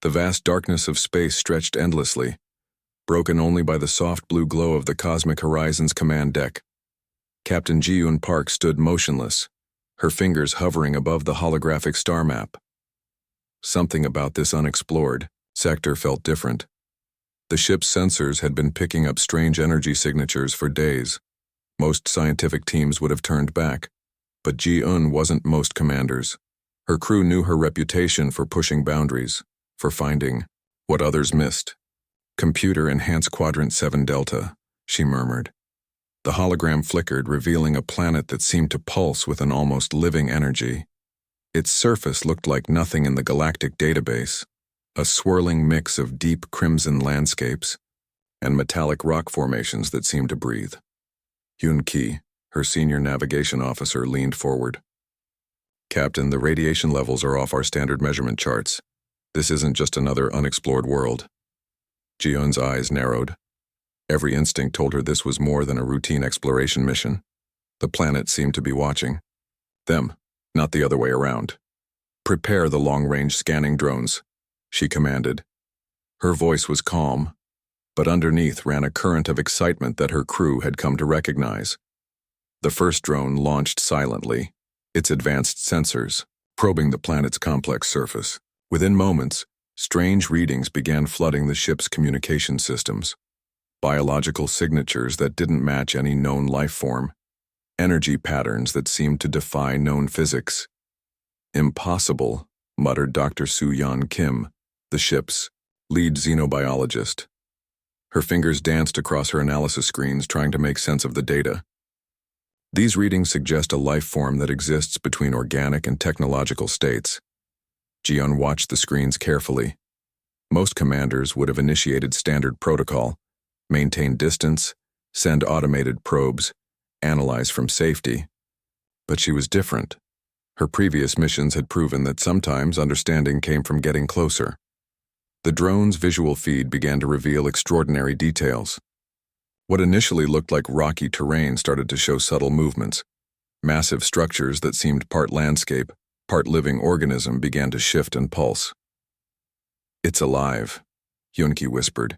The vast darkness of space stretched endlessly, broken only by the soft blue glow of the Cosmic Horizon's command deck. Captain Ji-Yoon Park stood motionless, her fingers hovering above the holographic star map. Something about this unexplored sector felt different. The ship's sensors had been picking up strange energy signatures for days. Most scientific teams would have turned back, but Ji-Eun wasn't most commanders. Her crew knew her reputation for pushing boundaries, for finding what others missed. "Computer enhance Quadrant 7 Delta," she murmured. The hologram flickered, revealing a planet that seemed to pulse with an almost living energy. Its surface looked like nothing in the Galactic database, a swirling mix of deep crimson landscapes and metallic rock formations that seemed to breathe. Yoon Ki, her senior navigation officer, leaned forward. "Captain, the radiation levels are off our standard measurement charts. This isn't just another unexplored world." Ji-Eun's eyes narrowed. Every instinct told her this was more than a routine exploration mission. The planet seemed to be watching them, not the other way around. "Prepare the long-range scanning drones," she commanded. Her voice was calm, but underneath ran a current of excitement that her crew had come to recognize. The first drone launched silently, its advanced sensors probing the planet's complex surface. Within moments, strange readings began flooding the ship's communication systems. Biological signatures that didn't match any known life form, energy patterns that seemed to defy known physics. "Impossible," muttered Dr. Soo-Yeon Kim, the ship's lead xenobiologist. Her fingers danced across her analysis screens, trying to make sense of the data. "These readings suggest a life form that exists between organic and technological states." Ji-Yeon watched the screens carefully. Most commanders would have initiated standard protocol, maintain distance, send automated probes, analyze from safety. But she was different. Her previous missions had proven that sometimes understanding came from getting closer. The drone's visual feed began to reveal extraordinary details. What initially looked like rocky terrain started to show subtle movements. Massive structures that seemed part landscape, part living organism began to shift and pulse. "It's alive," Yoon-Ki whispered,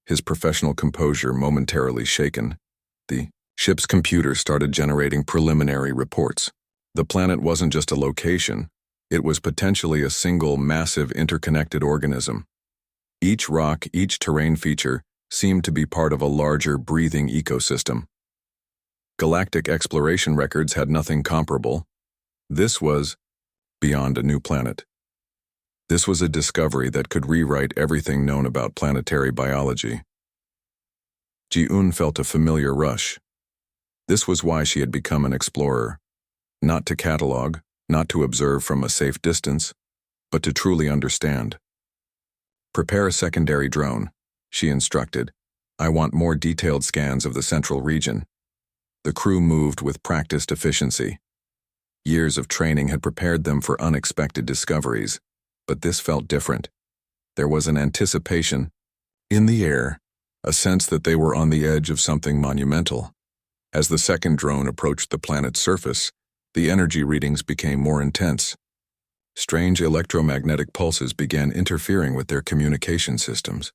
his professional composure momentarily shaken. The ship's computer started generating preliminary reports. The planet wasn't just a location, it was potentially a single massive interconnected organism. Each rock, each terrain feature seemed to be part of a larger breathing ecosystem. Galactic exploration records had nothing comparable. This was beyond a new planet. This was a discovery that could rewrite everything known about planetary biology. Ji-Eun felt a familiar rush. This was why she had become an explorer. Not to catalog, not to observe from a safe distance, but to truly understand. "Prepare a secondary drone," she instructed. "I want more detailed scans of the central region." The crew moved with practiced efficiency. Years of training had prepared them for unexpected discoveries, but this felt different. There was an anticipation in the air, a sense that they were on the edge of something monumental. As the second drone approached the planet's surface, the energy readings became more intense. Strange electromagnetic pulses began interfering with their communication systems.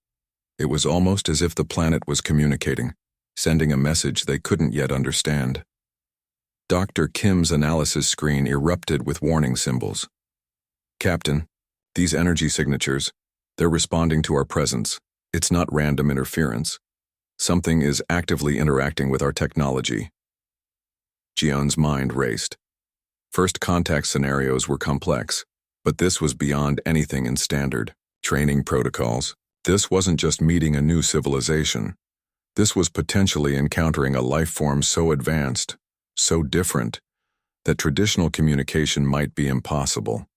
It was almost as if the planet was communicating, sending a message they couldn't yet understand. Dr. Kim's analysis screen erupted with warning symbols. "Captain, these energy signatures, they're responding to our presence. It's not random interference. Something is actively interacting with our technology." Ji-Eun's mind raced. First contact scenarios were complex, but this was beyond anything in standard training protocols. This wasn't just meeting a new civilization. This was potentially encountering a life form so advanced, so different, that traditional communication might be impossible.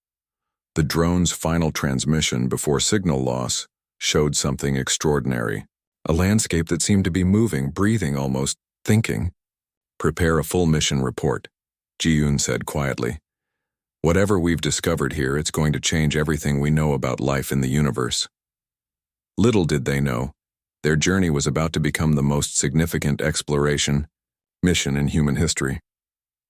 The drone's final transmission before signal loss showed something extraordinary. A landscape that seemed to be moving, breathing almost, thinking. "Prepare a full mission report," Ji-Yoon said quietly. "Whatever we've discovered here, it's going to change everything we know about life in the universe." Little did they know, their journey was about to become the most significant exploration mission in human history.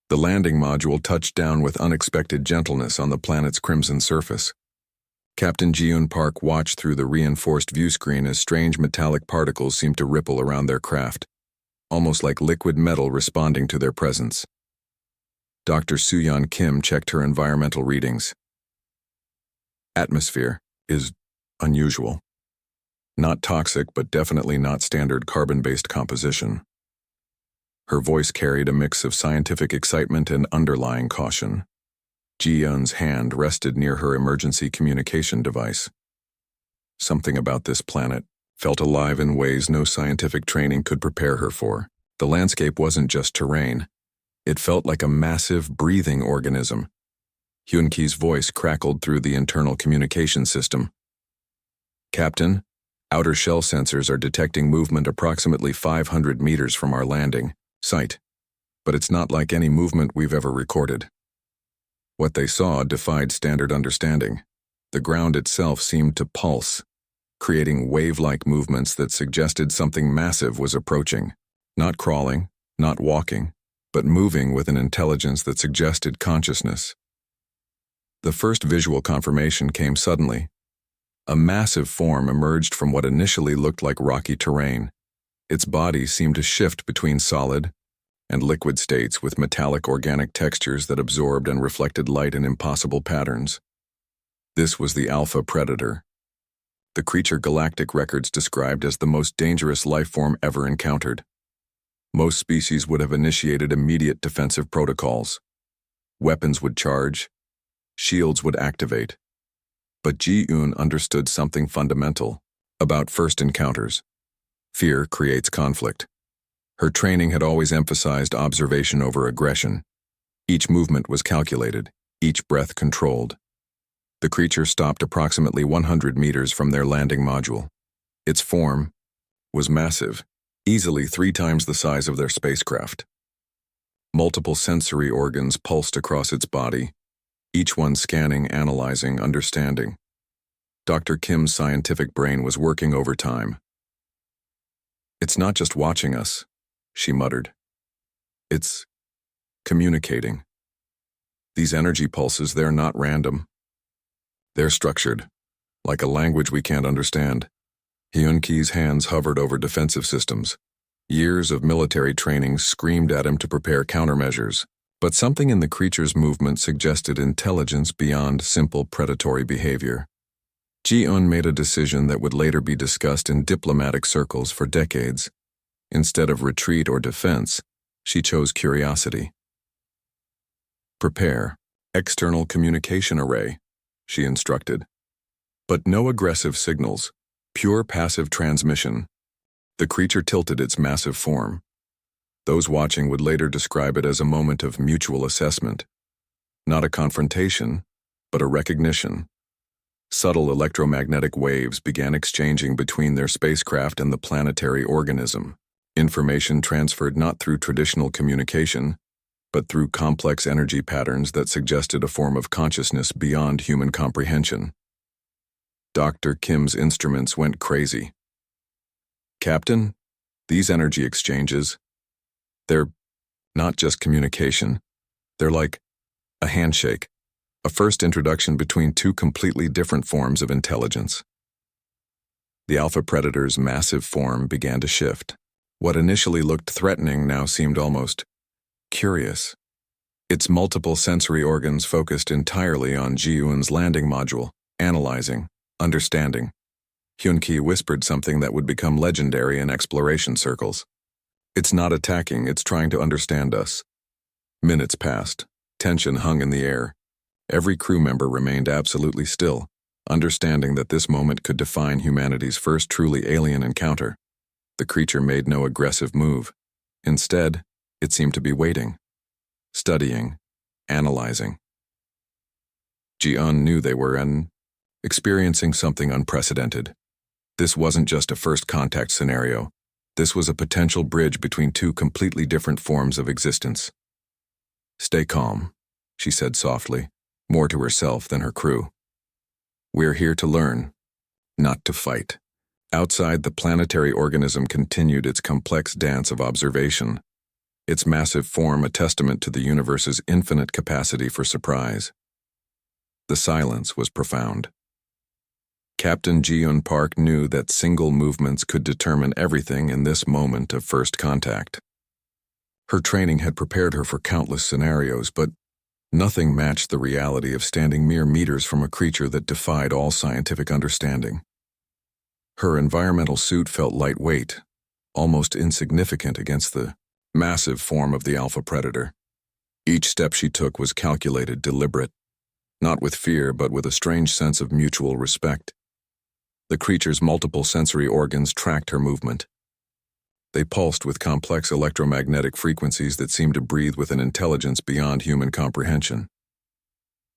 The landing module touched down with unexpected gentleness on the planet's crimson surface. Captain Ji-un Park watched through the reinforced viewscreen as strange metallic particles seemed to ripple around their craft, almost like liquid metal responding to their presence. Dr. Soo-yeon Kim checked her environmental readings. Atmosphere is unusual. Not toxic, but definitely not standard carbon-based composition. Her voice carried a mix of scientific excitement and underlying caution. Ji-yeon's hand rested near her emergency communication device. Something about this planet felt alive in ways no scientific training could prepare her for. The landscape wasn't just terrain. It felt like a massive, breathing organism. Hyun-ki's voice crackled through the internal communication system. Captain, outer shell sensors are detecting movement approximately 500 meters from our landing site, but it's not like any movement we've ever recorded. What they saw defied standard understanding. The ground itself seemed to pulse, creating wave-like movements that suggested something massive was approaching. Not crawling, not walking, but moving with an intelligence that suggested consciousness. The first visual confirmation came suddenly. A massive form emerged from what initially looked like rocky terrain. Its body seemed to shift between solid and liquid states with metallic organic textures that absorbed and reflected light in impossible patterns. This was the Alpha Predator, the creature Galactic records described as the most dangerous life form ever encountered. Most species would have initiated immediate defensive protocols. Weapons would charge, shields would activate. But Ji-un understood something fundamental about first encounters. Fear creates conflict. Her training had always emphasized observation over aggression. Each movement was calculated, each breath controlled. The creature stopped approximately 100 meters from their landing module. Its form was massive, easily 3 times the size of their spacecraft. Multiple sensory organs pulsed across its body, each one scanning, analyzing, understanding. Dr. Kim's scientific brain was working overtime. "It's not just watching us," she muttered. "It's communicating. These energy pulses, they're not random. They're structured, like a language we can't understand." Hyun-ki's hands hovered over defensive systems. Years of military training screamed at him to prepare countermeasures, but something in the creature's movement suggested intelligence beyond simple predatory behavior. Ji-un made a decision that would later be discussed in diplomatic circles for decades. Instead of retreat or defense, she chose curiosity. "Prepare external communication array," she instructed. But no aggressive signals, pure passive transmission. The creature tilted its massive form. Those watching would later describe it as a moment of mutual assessment. Not a confrontation, but a recognition. Subtle electromagnetic waves began exchanging between their spacecraft and the planetary organism. Information transferred not through traditional communication, but through complex energy patterns that suggested a form of consciousness beyond human comprehension. Dr. Kim's instruments went crazy. "Captain, these energy exchanges, they're not just communication. They're like a handshake, a first introduction between 2 completely different forms of intelligence." The Alpha Predator's massive form began to shift. What initially looked threatening now seemed almost curious. Its multiple sensory organs focused entirely on Ji-un's landing module, analyzing, understanding. Hyun-ki whispered something that would become legendary in exploration circles. "It's not attacking, it's trying to understand us." Minutes passed. Tension hung in the air. Every crew member remained absolutely still, understanding that this moment could define humanity's first truly alien encounter. The creature made no aggressive move. Instead, it seemed to be waiting, studying, analyzing. Ji-un knew they were experiencing something unprecedented. This wasn't just a first contact scenario. This was a potential bridge between 2 completely different forms of existence. "Stay calm," she said softly, more to herself than her crew. "We're here to learn, not to fight." Outside, the planetary organism continued its complex dance of observation, its massive form a testament to the universe's infinite capacity for surprise. The silence was profound. Captain Ji-un Park knew that single movements could determine everything in this moment of first contact. Her training had prepared her for countless scenarios, but nothing matched the reality of standing mere meters from a creature that defied all scientific understanding. Her environmental suit felt lightweight, almost insignificant against the massive form of the alpha predator. Each step she took was calculated, deliberate, not with fear but with a strange sense of mutual respect. The creature's multiple sensory organs tracked her movement. They pulsed with complex electromagnetic frequencies that seemed to breathe with an intelligence beyond human comprehension.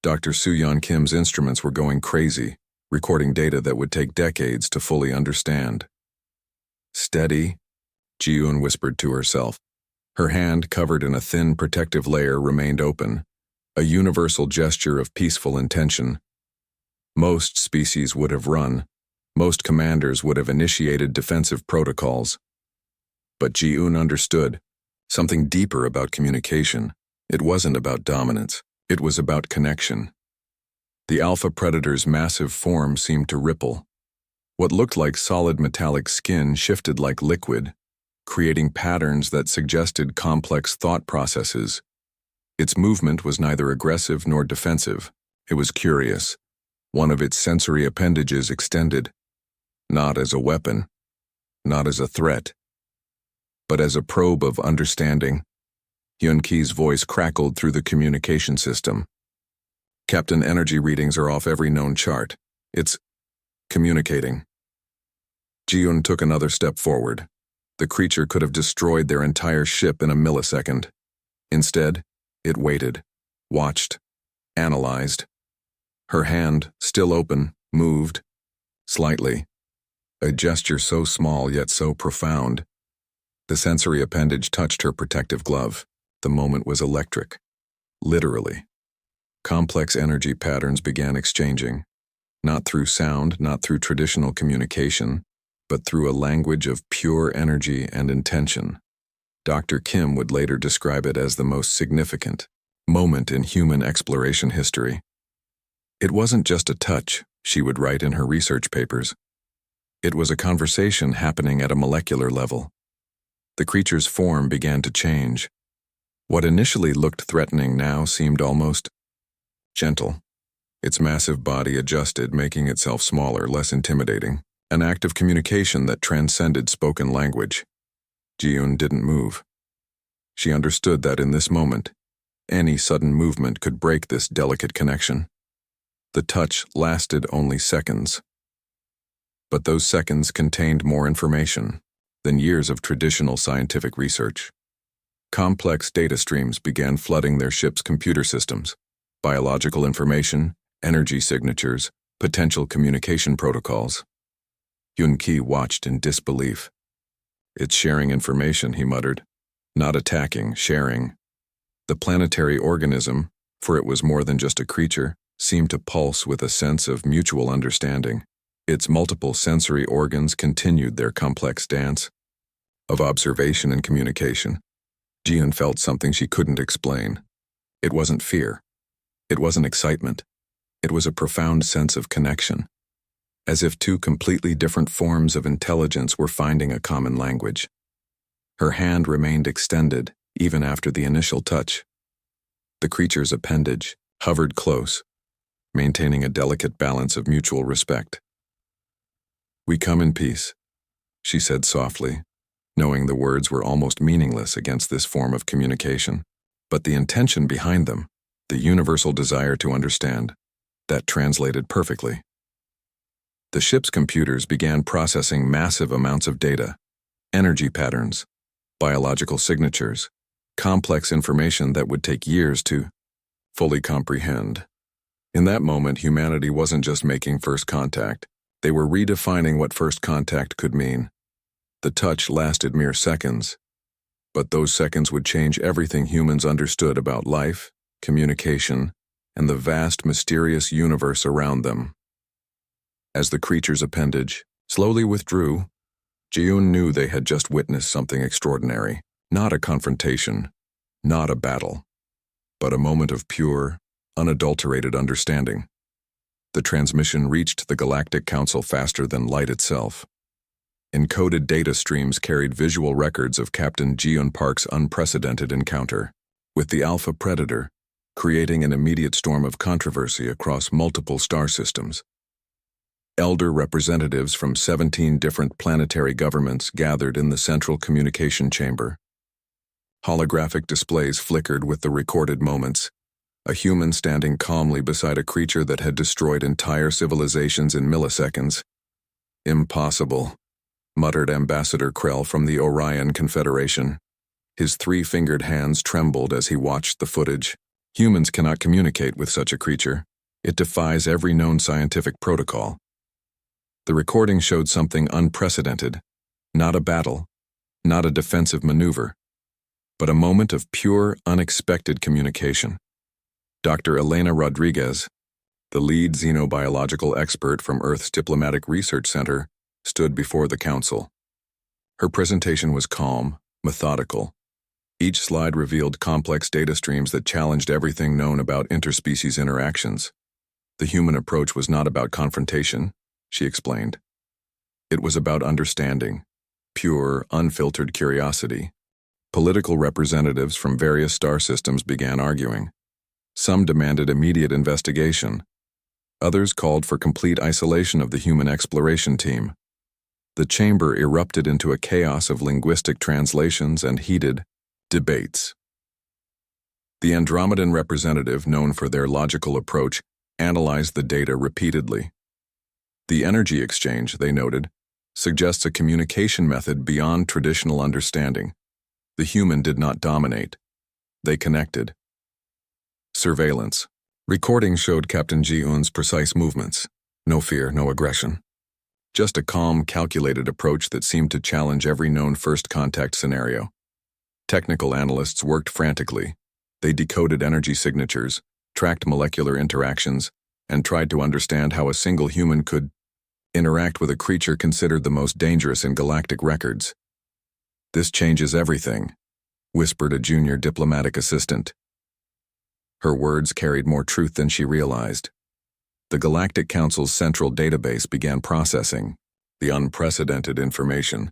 Dr. Soo-yeon Kim's instruments were going crazy, recording data that would take decades to fully understand. Steady, Ji-un whispered to herself. Her hand, covered in a thin protective layer, remained open, a universal gesture of peaceful intention. Most species would have run. Most commanders would have initiated defensive protocols. But Ji-un understood something deeper about communication. It wasn't about dominance. It was about connection. The alpha predator's massive form seemed to ripple. What looked like solid metallic skin shifted like liquid, creating patterns that suggested complex thought processes. Its movement was neither aggressive nor defensive. It was curious. One of its sensory appendages extended, not as a weapon, not as a threat, but as a probe of understanding. Hyun-Ki's voice crackled through the communication system. Captain, energy readings are off every known chart. It's communicating. Ji-un took another step forward. The creature could have destroyed their entire ship in a millisecond. Instead, it waited, watched, analyzed. Her hand, still open, moved, slightly. A gesture so small yet so profound. The sensory appendage touched her protective glove. The moment was electric. Literally. Complex energy patterns began exchanging, not through sound, not through traditional communication, but through a language of pure energy and intention. Dr. Kim would later describe it as the most significant moment in human exploration history. It wasn't just a touch, she would write in her research papers. It was a conversation happening at a molecular level. The creature's form began to change. What initially looked threatening now seemed almost gentle. Its massive body adjusted, making itself smaller, less intimidating. An act of communication that transcended spoken language. Ji-un didn't move. She understood that in this moment, any sudden movement could break this delicate connection. The touch lasted only seconds. But those seconds contained more information than years of traditional scientific research. Complex data streams began flooding their ship's computer systems. Biological information, energy signatures, potential communication protocols. Hyun-Ki watched in disbelief. It's sharing information, he muttered. Not attacking, sharing. The planetary organism, for it was more than just a creature, seemed to pulse with a sense of mutual understanding. Its multiple sensory organs continued their complex dance of observation and communication. Ji-un felt something she couldn't explain. It wasn't fear. It wasn't excitement. It was a profound sense of connection, as if two completely different forms of intelligence were finding a common language. Her hand remained extended, even after the initial touch. The creature's appendage hovered close, maintaining a delicate balance of mutual respect. "We come in peace," she said softly, knowing the words were almost meaningless against this form of communication. But the intention behind them, the universal desire to understand, that translated perfectly. The ship's computers began processing massive amounts of data, energy patterns, biological signatures, complex information that would take years to fully comprehend. In that moment, humanity wasn't just making first contact. They were redefining what first contact could mean. The touch lasted mere seconds, but those seconds would change everything humans understood about life, communication, and the vast, mysterious universe around them. As the creature's appendage slowly withdrew, Ji-un knew they had just witnessed something extraordinary. Not a confrontation, not a battle, but a moment of pure, unadulterated understanding. The transmission reached the Galactic Council faster than light itself. Encoded data streams carried visual records of Captain Ji-un Park's unprecedented encounter with the Alpha Predator, creating an immediate storm of controversy across multiple star systems. Elder representatives from 17 different planetary governments gathered in the central communication chamber. Holographic displays flickered with the recorded moments. A human standing calmly beside a creature that had destroyed entire civilizations in milliseconds. Impossible, muttered Ambassador Krell from the Orion Confederation. His three-fingered hands trembled as he watched the footage. Humans cannot communicate with such a creature. It defies every known scientific protocol. The recording showed something unprecedented. Not a battle, not a defensive maneuver, but a moment of pure, unexpected communication. Dr. Elena Rodriguez, the lead xenobiological expert from Earth's Diplomatic Research Center, stood before the council. Her presentation was calm, methodical. Each slide revealed complex data streams that challenged everything known about interspecies interactions. The human approach was not about confrontation, she explained. It was about understanding, pure, unfiltered curiosity. Political representatives from various star systems began arguing. Some demanded immediate investigation. Others called for complete isolation of the human exploration team. The chamber erupted into a chaos of linguistic translations and heated debates. The Andromedan representative, known for their logical approach, analyzed the data repeatedly. The energy exchange, they noted, suggests a communication method beyond traditional understanding. The human did not dominate. They connected. Surveillance. Recordings showed Captain Ji-un's precise movements. No fear, no aggression. Just a calm, calculated approach that seemed to challenge every known first contact scenario. Technical analysts worked frantically. They decoded energy signatures, tracked molecular interactions, and tried to understand how a single human could interact with a creature considered the most dangerous in galactic records. "This changes everything," whispered a junior diplomatic assistant. Her words carried more truth than she realized. The Galactic Council's central database began processing the unprecedented information.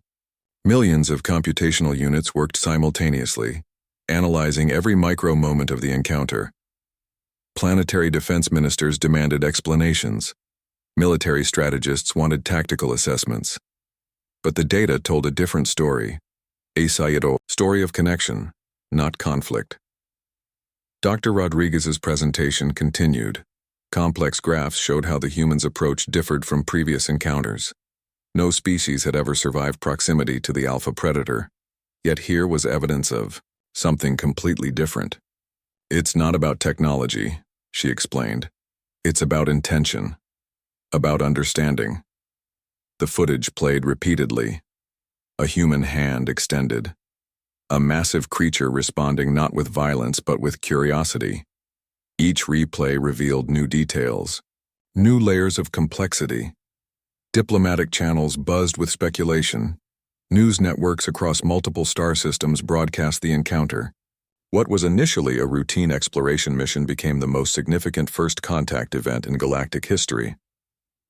Millions of computational units worked simultaneously, analyzing every micro moment of the encounter. Planetary defense ministers demanded explanations. Military strategists wanted tactical assessments. But the data told a different story. A story of connection, not conflict. Dr. Rodriguez's presentation continued. Complex graphs showed how the human's approach differed from previous encounters. No species had ever survived proximity to the alpha predator, yet here was evidence of something completely different. "It's not about technology," she explained. "It's about intention, about understanding." The footage played repeatedly. A human hand extended. A massive creature responding not with violence but with curiosity. Each replay revealed new details, new layers of complexity. Diplomatic channels buzzed with speculation. News networks across multiple star systems broadcast the encounter. What was initially a routine exploration mission became the most significant first contact event in galactic history.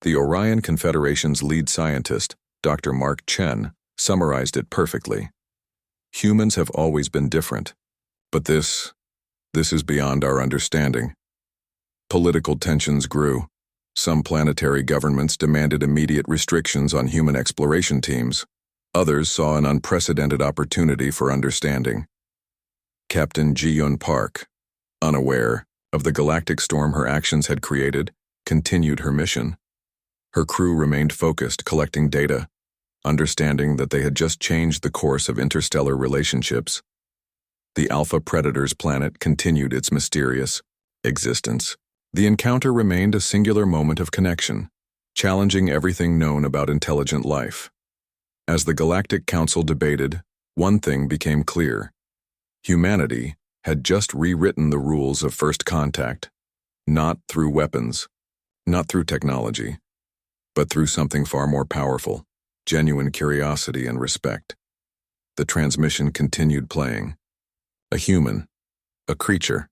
The Orion Confederation's lead scientist, Dr. Mark Chen, summarized it perfectly. "Humans have always been different, but this is beyond our understanding." Political tensions grew. Some planetary governments demanded immediate restrictions on human exploration teams. Others saw an unprecedented opportunity for understanding. Captain Ji-un Park, unaware of the galactic storm her actions had created, continued her mission. Her crew remained focused, collecting data, understanding that they had just changed the course of interstellar relationships. The Alpha Predator's planet continued its mysterious existence. The encounter remained a singular moment of connection, challenging everything known about intelligent life. As the Galactic Council debated, one thing became clear. Humanity had just rewritten the rules of first contact, not through weapons, not through technology, but through something far more powerful, genuine curiosity and respect. The transmission continued playing. A human, a creature,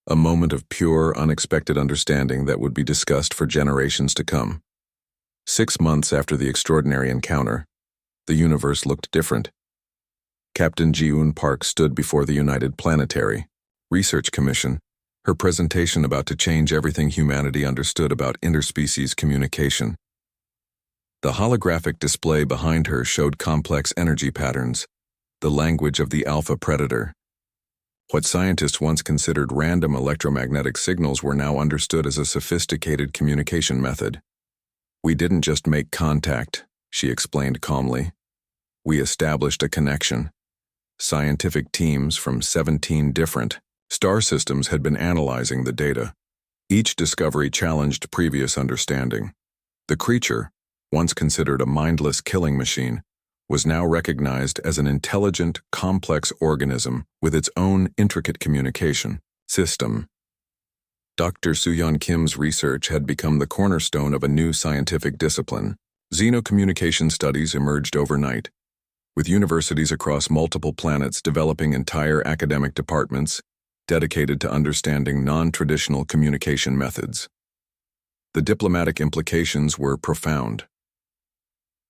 a moment of pure, unexpected understanding that would be discussed for generations to come. 6 months after the extraordinary encounter, the universe looked different. Captain Ji-Eun Park stood before the United Planetary Research Commission, her presentation about to change everything humanity understood about interspecies communication. The holographic display behind her showed complex energy patterns, the language of the alpha predator. What scientists once considered random electromagnetic signals were now understood as a sophisticated communication method. "We didn't just make contact," she explained calmly. "We established a connection." Scientific teams from 17 different star systems had been analyzing the data. Each discovery challenged previous understanding. The creature, once considered a mindless killing machine, was now recognized as an intelligent, complex organism with its own intricate communication system. Dr. Soo-yeon Kim's research had become the cornerstone of a new scientific discipline. Xenocommunication studies emerged overnight, with universities across multiple planets developing entire academic departments dedicated to understanding non-traditional communication methods. The diplomatic implications were profound.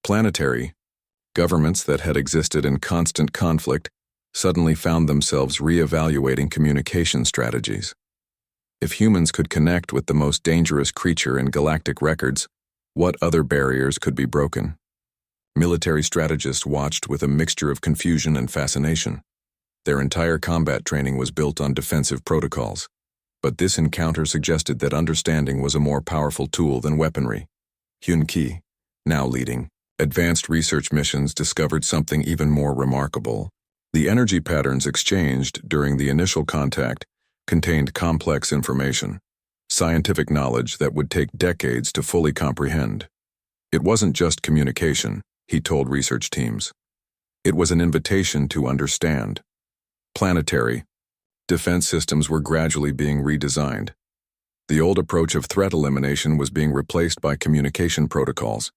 Planetary governments that had existed in constant conflict suddenly found themselves re-evaluating communication strategies. If humans could connect with the most dangerous creature in galactic records, what other barriers could be broken? Military strategists watched with a mixture of confusion and fascination. Their entire combat training was built on defensive protocols. But this encounter suggested that understanding was a more powerful tool than weaponry. Hyun Ki, now leading advanced research missions, discovered something even more remarkable. The energy patterns exchanged during the initial contact contained complex information, scientific knowledge that would take decades to fully comprehend. It wasn't just communication, he told research teams. It was an invitation to understand. Planetary defense systems were gradually being redesigned. The old approach of threat elimination was being replaced by communication protocols.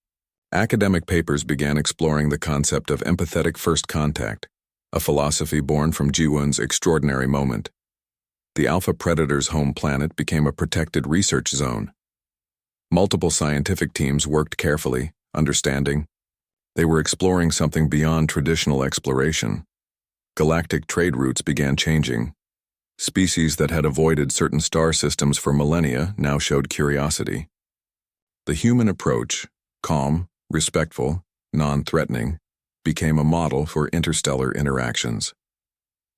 Academic papers began exploring the concept of empathetic first contact, a philosophy born from Ji-Eun's extraordinary moment. The Alpha Predator's home planet became a protected research zone. Multiple scientific teams worked carefully, understanding. They were exploring something beyond traditional exploration. Galactic trade routes began changing. Species that had avoided certain star systems for millennia now showed curiosity. The human approach, calm, respectful, non-threatening, became a model for interstellar interactions.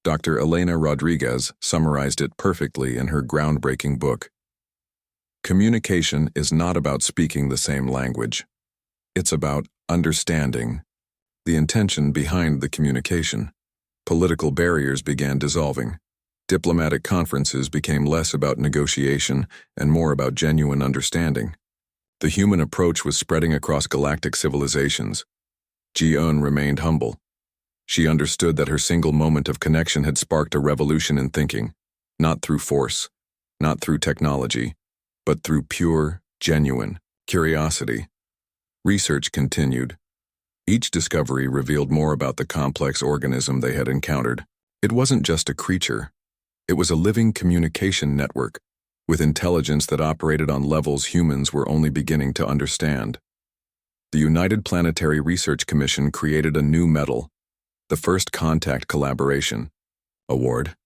Dr. Elena Rodriguez summarized it perfectly in her groundbreaking book. Communication is not about speaking the same language. It's about understanding the intention behind the communication. Political barriers began dissolving. Diplomatic conferences became less about negotiation and more about genuine understanding. The human approach was spreading across galactic civilizations. Ji-Eun remained humble. She understood that her single moment of connection had sparked a revolution in thinking, not through force, not through technology, but through pure, genuine curiosity. Research continued. Each discovery revealed more about the complex organism they had encountered. It wasn't just a creature. It was a living communication network, with intelligence that operated on levels humans were only beginning to understand. The United Planetary Research Commission created a new medal, the First Contact Collaboration Award.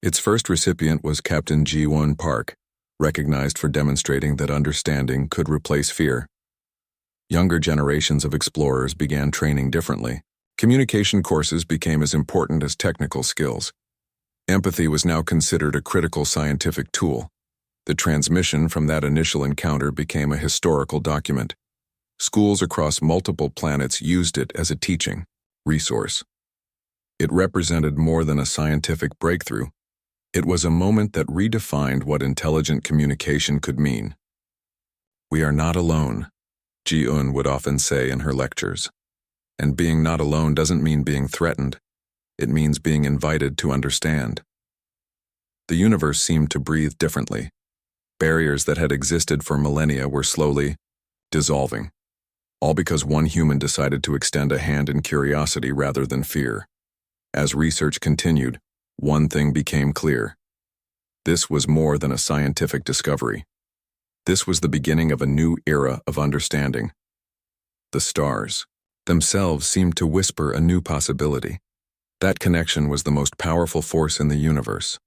Its first recipient was Captain Ji-Eun Park, recognized for demonstrating that understanding could replace fear. Younger generations of explorers began training differently. Communication courses became as important as technical skills. Empathy was now considered a critical scientific tool. The transmission from that initial encounter became a historical document. Schools across multiple planets used it as a teaching resource. It represented more than a scientific breakthrough. It was a moment that redefined what intelligent communication could mean. "We are not alone," Ji-Eun would often say in her lectures. And being not alone doesn't mean being threatened. It means being invited to understand. The universe seemed to breathe differently. Barriers that had existed for millennia were slowly dissolving, all because one human decided to extend a hand in curiosity rather than fear. As research continued, one thing became clear. This was more than a scientific discovery. This was the beginning of a new era of understanding. The stars themselves seemed to whisper a new possibility. That connection was the most powerful force in the universe.